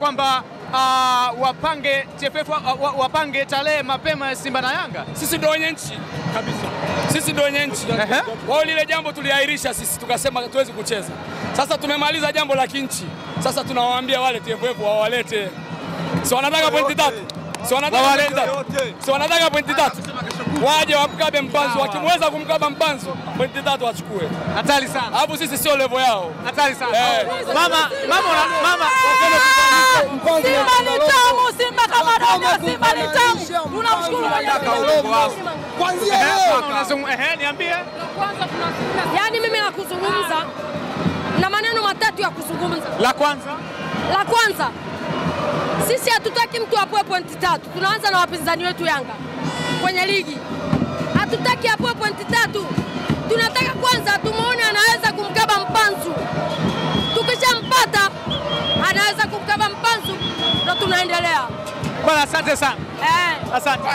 kwamba wapange TFF wapange tarehe mapema ya Simba na Yanga. Sisi ndio wenye nchi kabisa. Sisi ndio wenye nchi. Wao lile jambo tuliahirisha sisi, tukasema hatuwezi kucheza. Sasa tumemaliza jambo la kinchi. Sasa tunawaambia wale TFF wawalete. Si wanataka pointi 3. Si wanataka pointi 3. Si wanataka pointi 3. Waje wamkabe Mpanzu, wakimweza kumkaba Mpanzu pointi 3 wachukue. Hatari sana. Hapo sisi sio level yao. Hatari sana. Mama Simba ni tamu, Simba kama dogo, Simba ni tamu. Tunamshukuru kwanza leo. Niambie. Yaani mimi nakuzungumza na maneno matatu ya kuzungumza. La kwanza, sisi hatutaki mtu apoe pointi 3. Tunaanza na wapinzani wetu Yanga kwenye ligi. Hatutaki apoe pointi 3. Tunataka kwanza tumuone anaweza kumkaba Mpanzu. Tukishampata anaweza kumkaba Mpanzu, ndio tunaendelea. Bwana asante sana. Asante.